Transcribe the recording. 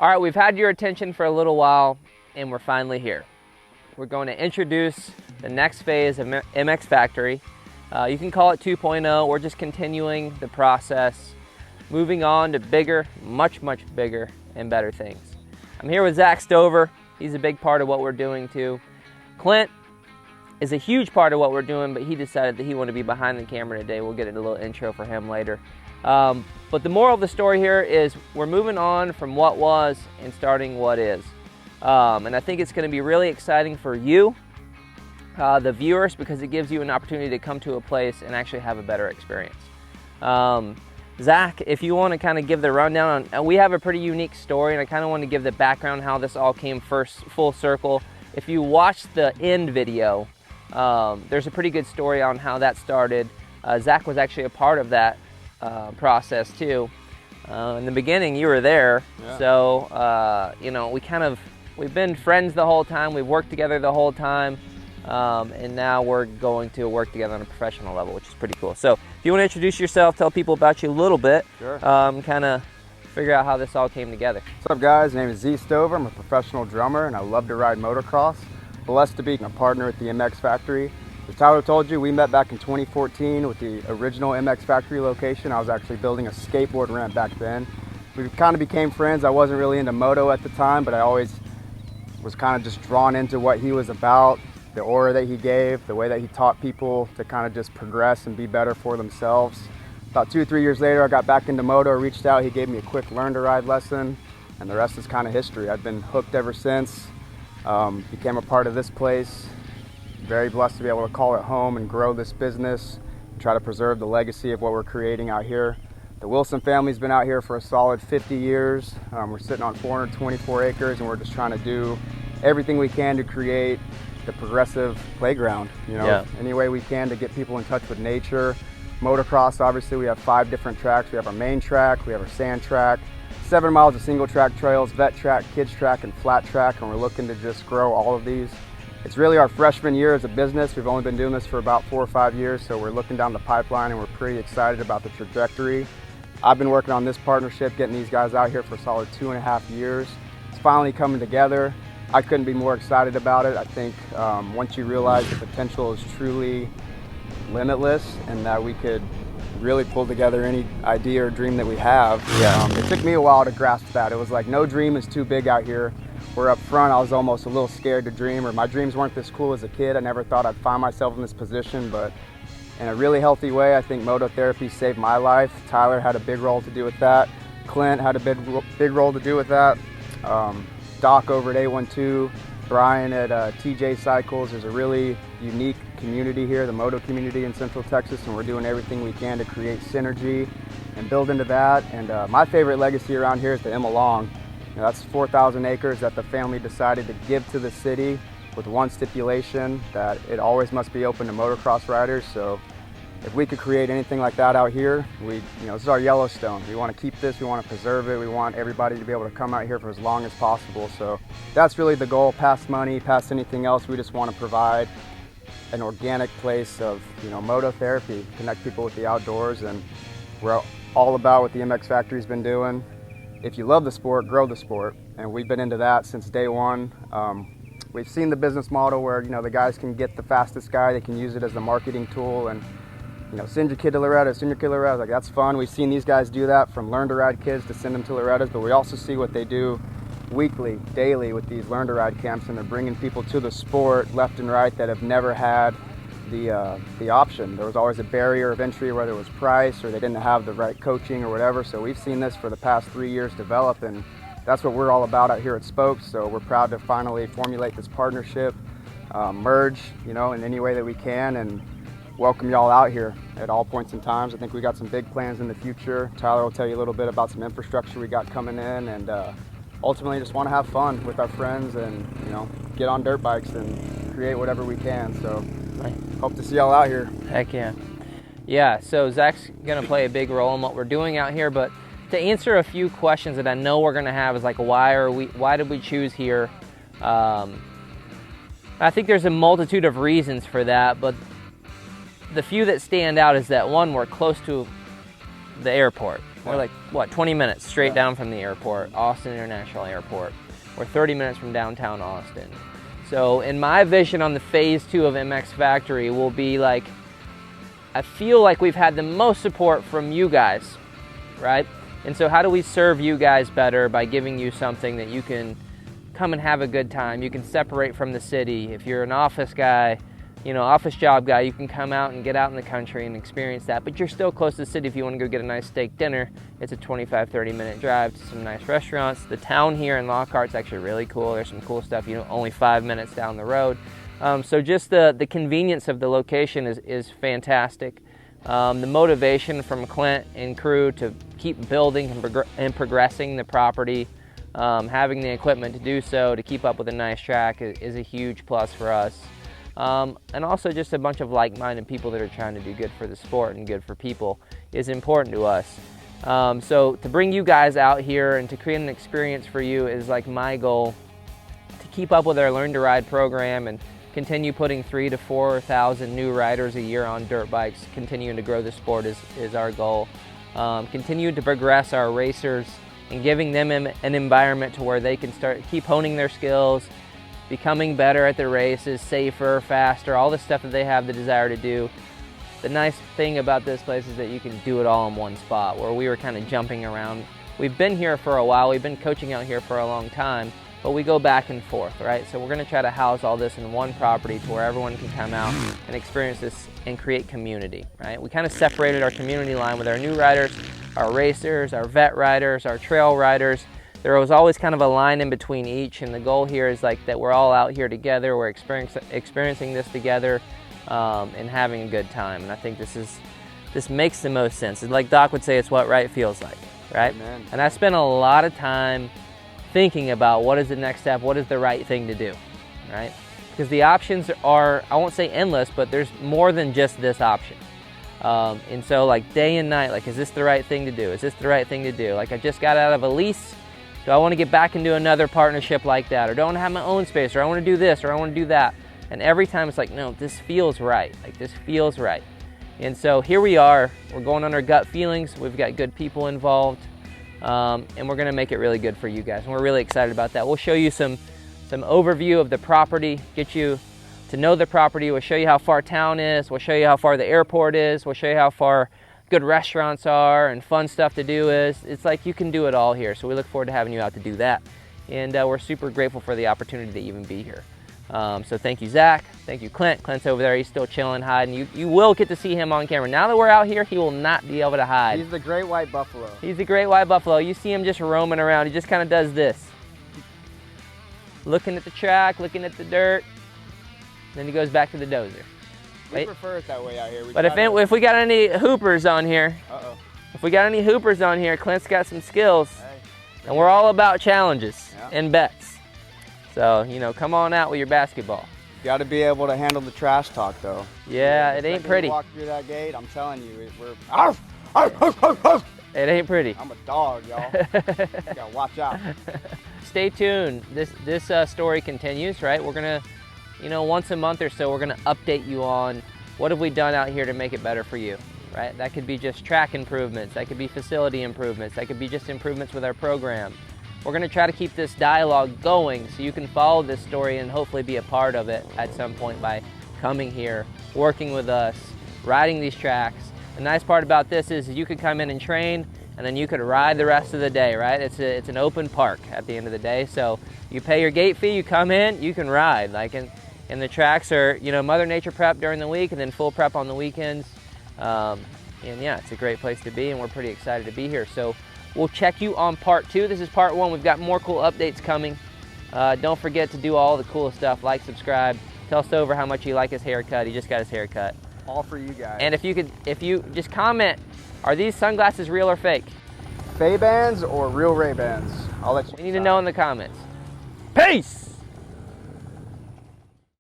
All right, we've had your attention for a little while, and we're finally here. We're going to introduce the next phase of MX Factory. You can call it 2.0. We're just continuing the process, moving on to bigger, much bigger and better things. I'm here with Zack Stover. He's a big part of what we're doing too. Clint is a huge part of what we're doing, but he decided that he wanted to be behind the camera today. We'll get a little intro for him later. But the moral of the story here is we're moving on from what was and starting what is. And I think it's going to be really exciting for you, the viewers, because it gives you an opportunity to come to a place and actually have a better experience. Zack, if you want to kind of give the rundown on, we have a pretty unique story, and I kind of want to give the background how this all came first full circle. If you watch the end video, there's a pretty good story on how that started. Zack was actually a part of that process too. In the beginning, you were there, yeah. So you know, we've been friends the whole time. We've worked together the whole time, and now we're going to work together on a professional level, which is pretty cool. So, if you want to introduce yourself, tell people about you a little bit, sure. Kind of figure out how this all came together. What's up, guys? My name is Zack Stover. I'm a professional drummer, and I love to ride motocross. Blessed to be a partner at the MX Factory. As Tyler told you, we met back in 2014 with the original MX Factory location. I was actually building a skateboard ramp back then. We kind of became friends. I wasn't really into moto at the time, but I always was kind of just drawn into what he was about, the aura that he gave, the way that he taught people to kind of just progress and be better for themselves. About 2 or 3 years later, I got back into moto, reached out, he gave me a quick learn to ride lesson, and the rest is kind of history. I've been hooked ever since, became a part of this place. Very blessed to be able to call it home and grow this business, try to preserve the legacy of what we're creating out here. The Wilson family's been out here for a solid 50 years. We're sitting on 424 acres, and we're just trying to do everything we can to create the progressive playground, you know, yeah. Any way we can to get people in touch with nature. Motocross, obviously, we have 5 different tracks. We have our main track, we have our sand track, 7 miles of single track trails, vet track, kids track, and flat track, and we're looking to just grow all of these. It's really our freshman year as a business. We've only been doing this for about 4 or 5 years, so we're looking down the pipeline and we're pretty excited about the trajectory. I've been working on this partnership, getting these guys out here for a solid 2.5 years. It's finally coming together. I couldn't be more excited about it. I think once you realize the potential is truly limitless and that we could really pull together any idea or dream that we have. Yeah. It took me a while to grasp that. It was like no dream is too big out here. Where up front, I was almost a little scared to dream, or my dreams weren't this cool as a kid. I never thought I'd find myself in this position, but in a really healthy way, I think mototherapy saved my life. Tyler had a big role to do with that. Clint had a big role to do with that. Doc over at A12, Brian at TJ Cycles. There's a really unique community here, the moto community in Central Texas, and we're doing everything we can to create synergy and build into that. And my favorite legacy around here is the Emma Long. You know, that's 4,000 acres that the family decided to give to the city with one stipulation, that it always must be open to motocross riders. So if we could create anything like that out here, this is our Yellowstone. We want to keep this, we want to preserve it, we want everybody to be able to come out here for as long as possible. So that's really the goal, past money, past anything else. We just want to provide an organic place of, mototherapy, connect people with the outdoors, and we're all about what the MX Factory's been doing. If you love the sport, grow the sport, and we've been into that since day one. We've seen the business model where the guys can get the fastest guy, they can use it as the marketing tool, and send your kid to Loretta, like that's fun. We've seen these guys do that, from learn to ride kids to send them to Loretta's, but we also see what they do weekly, daily with these learn to ride camps, and they're bringing people to the sport left and right that have never had the option. There was always a barrier of entry, whether it was price or they didn't have the right coaching or whatever. So we've seen this for the past 3 years develop, and that's what we're all about out here at Spokes. So we're proud to finally formulate this partnership, merge, in any way that we can, and welcome y'all out here at all points in times. I think we got some big plans in the future. Tyler will tell you a little bit about some infrastructure we got coming in, and ultimately just want to have fun with our friends and get on dirt bikes and create whatever we can. So hope to see y'all out here. Heck yeah. Yeah, so Zack's going to play a big role in what we're doing out here, but to answer a few questions that I know we're going to have is like, why did we choose here? I think there's a multitude of reasons for that, but the few that stand out is that, one, we're close to the airport. We're like, what, 20 minutes straight down from the airport, Austin International Airport. We're 30 minutes from downtown Austin. So in my vision on the phase 2 of MX Factory will be like, I feel like we've had the most support from you guys, right? And so how do we serve you guys better by giving you something that you can come and have a good time? You can separate from the city. If you're an office guy, office job guy, you can come out and get out in the country and experience that. But you're still close to the city if you want to go get a nice steak dinner. It's a 25, 30-minute drive to some nice restaurants. The town here in Lockhart's actually really cool. There's some cool stuff, only 5 minutes down the road. So just the convenience of the location is fantastic. The motivation from Clint and crew to keep building and progressing the property, having the equipment to do so, to keep up with a nice track is a huge plus for us. And also just a bunch of like-minded people that are trying to do good for the sport and good for people is important to us. So to bring you guys out here and to create an experience for you is like my goal. To keep up with our Learn to Ride program and continue putting 3,000 to 4,000 new riders a year on dirt bikes, continuing to grow the sport is our goal. Continue to progress our racers and giving them an environment to where they can keep honing their skills, becoming better at the races, safer, faster, all the stuff that they have the desire to do. The nice thing about this place is that you can do it all in one spot, where we were kind of jumping around. We've been here for a while, we've been coaching out here for a long time, but we go back and forth, right? So we're gonna try to house all this in one property to where everyone can come out and experience this and create community, right? We kind of separated our community line with our new riders, our racers, our vet riders, our trail riders. There was always kind of a line in between each, and the goal here is like that we're all out here together, we're experiencing this together, and having a good time. And I think this makes the most sense. And like Doc would say, it's what right feels like, right? Amen. And I spent a lot of time thinking about what is the next step, what is the right thing to do, right? Because the options are, I won't say endless, but there's more than just this option. And so like day and night, like, is this the right thing to do? Is this the right thing to do? Like, I just got out of a lease. Do I want to get back into another partnership like that? Or do I want to have my own space? Or I want to do this, or I want to do that? And every time it's like, no, this feels right. Like, this feels right. And so here we are. We're going on our gut feelings. We've got good people involved. And we're going to make it really good for you guys. And we're really excited about that. We'll show you some overview of the property, get you to know the property. We'll show you how far town is. We'll show you how far the airport is. We'll show you how far good restaurants are and fun stuff to do is. It's like you can do it all here. So we look forward to having you out to do that. And we're super grateful for the opportunity to even be here. So thank you, Zach. Thank you, Clint. Clint's over there. He's still chilling, hiding. You will get to see him on camera. Now that we're out here, he will not be able to hide. He's the great white buffalo. He's the great white buffalo. You see him just roaming around. He just kind of does this. Looking at the track, looking at the dirt. Then he goes back to the dozer. We prefer it that way out here. But if we got any hoopers on here, if we got any hoopers on here, Clint's got some skills. Hey, and we're all about challenges and bets. So, come on out with your basketball. You got to be able to handle the trash talk, though. Yeah, it ain't pretty. Walk through that gate, I'm telling you, it ain't pretty. I'm a dog, y'all. You gotta watch out. Stay tuned. This story continues, right? We're gonna, once a month or so, we're gonna update you on what have we done out here to make it better for you, right? That could be just track improvements. That could be facility improvements. That could be just improvements with our program. We're going to try to keep this dialogue going so you can follow this story and hopefully be a part of it at some point by coming here, working with us, riding these tracks. The nice part about this is you could come in and train and then you could ride the rest of the day, right? It's an open park at the end of the day. So you pay your gate fee, you come in, you can ride. And the tracks are, Mother Nature prep during the week and then full prep on the weekends. And yeah, it's a great place to be and we're pretty excited to be here. So we'll check you on part 2. This is part 1. We've got more cool updates coming. Don't forget to do all the cool stuff. Like, subscribe. Tell Stover how much you like his haircut. He just got his haircut. All for you guys. And if you just comment, are these sunglasses real or fake? Ray-Bans or real Ray-Bans? I'll let you We need to know in the comments. Peace!